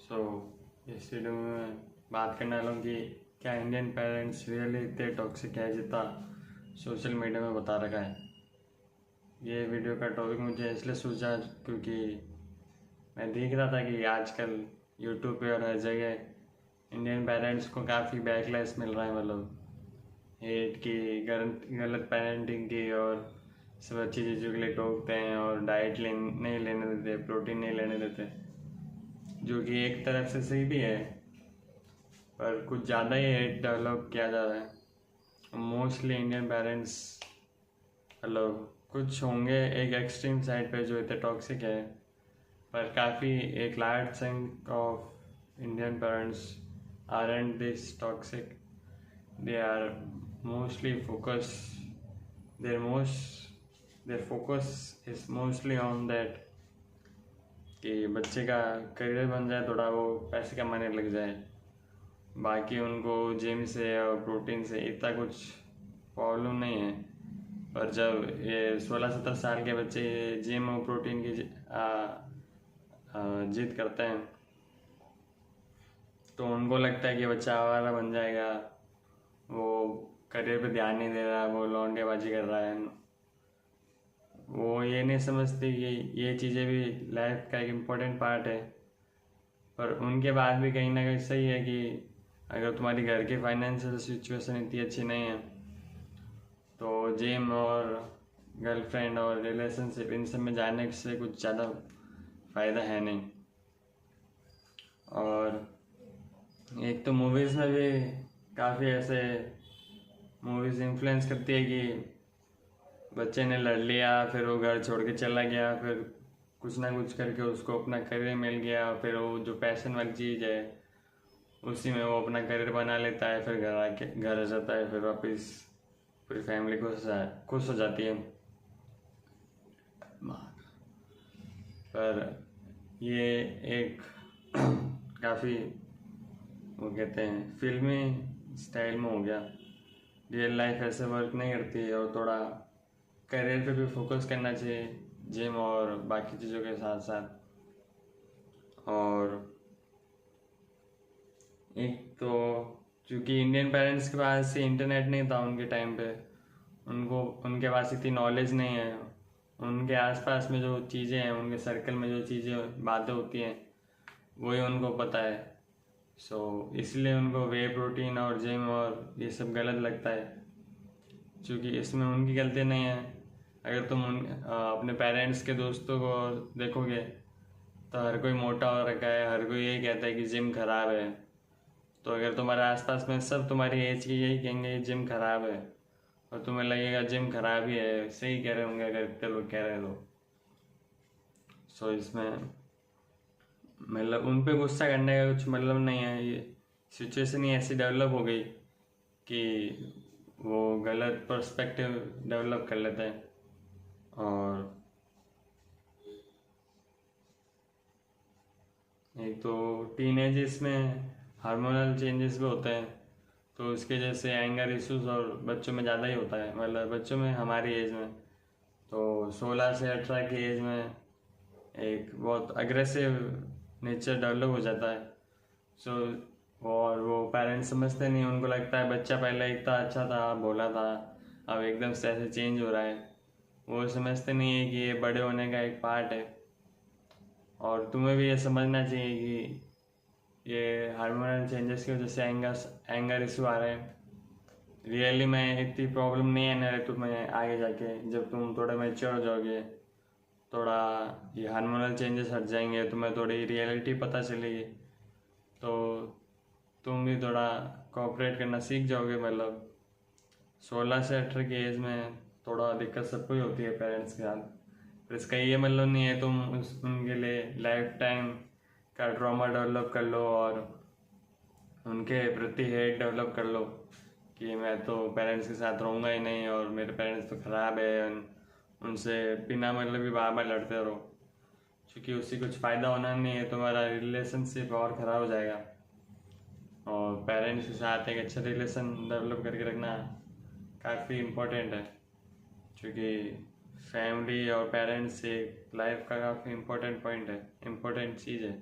सो इस वीडियो में मैं बात करने वाला हूँ कि क्या इंडियन पेरेंट्स रियली इतने टॉक्सिक है जितना सोशल मीडिया में बता रखा है। ये वीडियो का टॉपिक मुझे इसलिए सूझा क्योंकि मैं देख रहा था कि आजकल यूट्यूब पे और हर जगह इंडियन पेरेंट्स को काफ़ी बैकलैश मिल रहा है, मतलब हेट की, गलत पेरेंटिंग की, और सब अच्छी चीज़ों के लिए टोकते हैं और डाइट नहीं लेने देते, प्रोटीन नहीं लेने देते, जो कि एक तरफ से सही भी है पर कुछ ज़्यादा ही हेट डेवलप किया जा रहा है। मोस्टली इंडियन पेरेंट्स, मतलब कुछ होंगे एक एक्सट्रीम साइड पे जो इतने टॉक्सिक है, पर काफ़ी एक large chunk of Indian parents aren't this toxic. They are mostly their focus is mostly on that कि बच्चे का करियर बन जाए, थोड़ा वो पैसे कमाने लग जाए। बाकी उनको जिम से और प्रोटीन से इतना कुछ प्रॉब्लम नहीं है। पर जब ये 16-17 साल के बच्चे जिम और प्रोटीन की जिद करते हैं तो उनको लगता है कि बच्चा आवारा बन जाएगा, वो करियर पे ध्यान नहीं दे रहा, वो लौंडेबाजी कर रहा है। वो ये नहीं समझते कि ये चीज़ें भी लाइफ का एक इम्पोर्टेंट पार्ट है। पर उनके बाद भी कहीं ना कहीं सही है कि अगर तुम्हारी घर की फाइनेंशियल सिचुएशन इतनी अच्छी नहीं है तो जिम और गर्लफ्रेंड और रिलेशनशिप इन सब में जाने से कुछ ज़्यादा फ़ायदा है नहीं। और एक तो मूवीज़ में भी काफ़ी ऐसे मूवीज़ इन्फ्लुएंस करती है कि बच्चे ने लड़ लिया, फिर वो घर छोड़ के चला गया, फिर कुछ ना कुछ करके उसको अपना करियर मिल गया, फिर वो जो पैशन वाली चीज़ है उसी में वो अपना करियर बना लेता है, फिर घर आ जाता है, फिर वापस पूरी फैमिली खुश हो जाती है। पर ये एक काफ़ी वो कहते हैं फिल्मी स्टाइल में हो गया। रियल लाइफ ऐसे वर्क नहीं करती और थोड़ा करियर पे भी फोकस करना चाहिए जिम और बाकी चीज़ों के साथ साथ। और एक तो क्योंकि इंडियन पेरेंट्स के पास से इंटरनेट नहीं था उनके टाइम पे, उनके पास इतनी नॉलेज नहीं है। उनके आसपास में जो चीज़ें हैं, उनके सर्कल में जो चीज़ें बातें होती हैं वही उनको पता है। सो इसलिए उनको वे प्रोटीन और जिम और ये सब गलत लगता है, क्योंकि इसमें उनकी गलती नहीं है। अगर तुम अपने पेरेंट्स के दोस्तों को देखोगे तो हर कोई मोटा हो रखा है, हर कोई यही कहता है कि जिम खराब है। तो अगर तुम्हारे आसपास में सब तुम्हारी एज के यही कहेंगे जिम खराब है और तुम्हें लगेगा जिम खराब ही है, सही कह रहे होंगे अगर इतने लोग कह रहे हो। सो इसमें मतलब उन पे गुस्सा करने का कुछ मतलब नहीं है। ये सिचुएशन ही ऐसी डेवलप हो गई कि वो गलत पर्सपेक्टिव डेवलप कर लेते हैं। और एक तो टीनेजर्स में हार्मोनल चेंजेस भी होते हैं, तो उसके जैसे एंगर इश्यूज और बच्चों में ज़्यादा ही होता है। मतलब बच्चों में, हमारी एज में तो 16 से 18 की एज में एक बहुत अग्रेसिव नेचर डेवलप हो जाता है। सो और वो पेरेंट्स समझते नहीं, उनको लगता है बच्चा पहले इतना अच्छा था, भोला था, अब एकदम से ऐसे चेंज हो रहा है। वो समझते नहीं है कि ये बड़े होने का एक पार्ट है। और तुम्हें भी ये समझना चाहिए कि ये हार्मोनल चेंजेस की वजह से एंगर इशू आ रहे हैं। रियली में इतनी प्रॉब्लम नहीं आने वाली तुम्हें आगे जाके, जब तुम थोड़ा मैच्योर हो जाओगे, थोड़ा ये हार्मोनल चेंजेस हट जाएंगे, तुम्हें थोड़ी रियलिटी पता चलेगी, तो तुम भी थोड़ा कोऑपरेट करना सीख जाओगे। मतलब 16 से 18 की एज में थोड़ा दिक्कत सबको ही होती है पेरेंट्स के साथ, पर इसका ये मतलब नहीं है तुम उनके लिए लाइफ टाइम का ट्रॉमा डेवलप कर लो और उनके प्रति हेट डेवलप कर लो कि मैं तो पेरेंट्स के साथ रहूँगा ही नहीं और मेरे पेरेंट्स तो ख़राब है, उनसे बिना मतलब भी बार लड़ते रहो, क्योंकि उससे कुछ फ़ायदा होना नहीं है, तुम्हारा रिलेशनशिप और ख़राब हो जाएगा। और पेरेंट्स के साथ एक अच्छा रिलेशन डेवलप करके रखना काफ़ी इम्पोर्टेंट है, क्योंकि फैमिली और पेरेंट्स एक लाइफ का काफ़ी इम्पोर्टेंट पॉइंट है, इम्पोर्टेंट चीज़ है।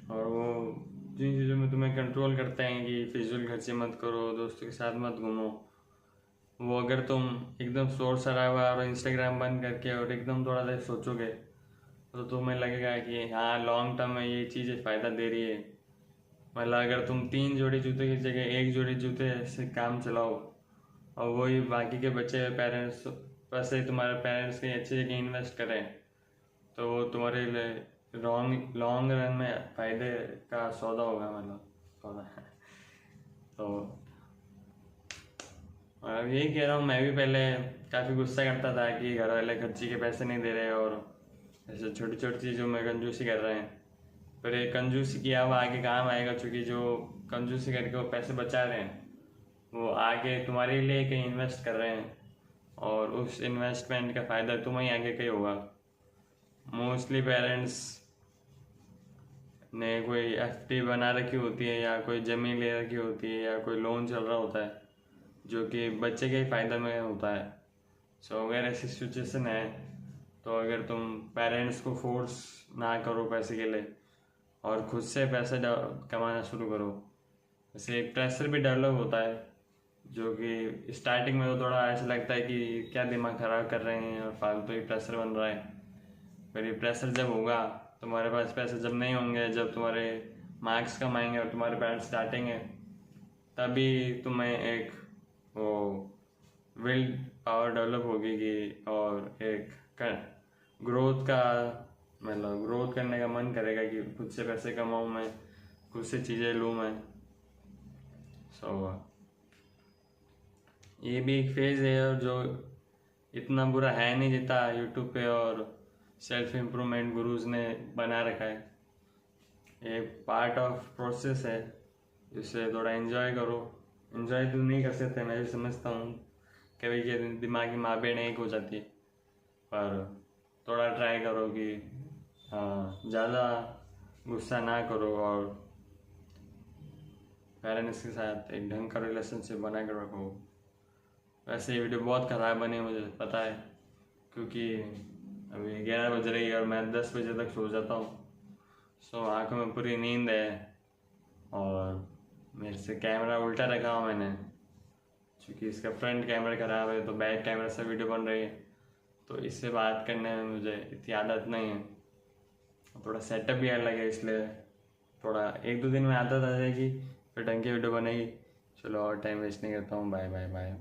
और वो जिन चीज़ों में तुम्हें कंट्रोल करते हैं कि फिजूल खर्चे मत करो, दोस्तों के साथ मत घूमो, वो अगर तुम एकदम शोर शराबा और इंस्टाग्राम बंद करके और एकदम थोड़ा सा सोचोगे तो तुम्हें लगेगा कि हाँ लॉन्ग टर्म में ये चीज़ें फ़ायदा दे रही है। मतलब अगर तुम 3 जोड़ी जूते की जगह 1 जोड़ी जूते से काम चलाओ और वही बाकी के बचे हुए पेरेंट्स पैसे तुम्हारे पेरेंट्स के अच्छी जगह इन्वेस्ट करें तो वो तुम्हारे लिए लॉन्ग रन में फ़ायदे का सौदा होगा, मतलब सौदा तो अब यही कह रहा हूँ। मैं भी पहले काफ़ी गुस्सा करता था कि घर वाले खर्ची के पैसे नहीं दे रहे और ऐसे छोटी छोटी चीज़ों में कंजूसी कर रहे हैं। पर ये कंजूसी किया हुआ आगे काम आएगा, क्योंकि जो कंजूसी करके वो पैसे बचा रहे हैं वो आगे तुम्हारे लिए कहीं इन्वेस्ट कर रहे हैं और उस इन्वेस्टमेंट का फ़ायदा तुम्हें आगे कहीं होगा। मोस्टली पेरेंट्स ने कोई एफडी बना रखी होती है या कोई ज़मीन ले रखी होती है या कोई लोन चल रहा होता है जो कि बच्चे के ही फ़ायदे में होता है। सो अगर ऐसी सिचुएशन है तो अगर तुम पेरेंट्स को फोर्स ना करो पैसे के लिए और खुद से पैसे कमाना शुरू करो, वैसे एक प्रेशर भी डेवलप होता है जो कि स्टार्टिंग में तो थोड़ा ऐसा लगता है कि क्या दिमाग ख़राब कर रहे हैं और फालतू ही प्रेशर बन रहा है। फिर ये प्रेशर जब होगा, तुम्हारे पास पैसे जब नहीं होंगे, जब तुम्हारे मार्क्स कम आएंगे और तुम्हारे पेरेंट्स डांटेंगे, तभी तुम्हें एक वो विल पावर डेवलप होगी कि और एक ग्रोथ का मतलब ग्रोथ करने का मन करेगा कि खुद से पैसे कमाऊँ मैं, खुद से चीज़ें लूँ मैं। ये भी एक फेज़ है और जो इतना बुरा है नहीं जितना यूट्यूब पे और सेल्फ इम्प्रूवमेंट गुरुज ने बना रखा है। ये पार्ट ऑफ प्रोसेस है, जिससे थोड़ा एंजॉय करो। एंजॉय तो नहीं कर सकते, मैं भी समझता हूँ कभी के दिमागी मापेट एक हो जाती है, पर थोड़ा ट्राई करो कि हाँ ज़्यादा गुस्सा ना करो और पेरेंट्स के साथ एक ढंग का रिलेशनशिप बना कर रखो। वैसे ये वीडियो बहुत ख़राब बनी मुझे पता है, क्योंकि अभी 11 बज रही है और मैं 10 बजे तक सो जाता हूँ। सो आँखों में पूरी नींद है और मेरे से कैमरा उल्टा रखा हुआ मैंने, क्योंकि इसका फ्रंट कैमरा ख़राब है तो बैक कैमरा से वीडियो बन रही है, तो इससे बात करने में मुझे इतनी आदत नहीं है। थोड़ा सेटअप भी अलग है, इसलिए थोड़ा 1-2 दिन में आदत आ जाएगी, फिर ढंग की वीडियो बनेगी। चलो और टाइम वेस्ट नहीं करता हूँ, बाय बाय बाय।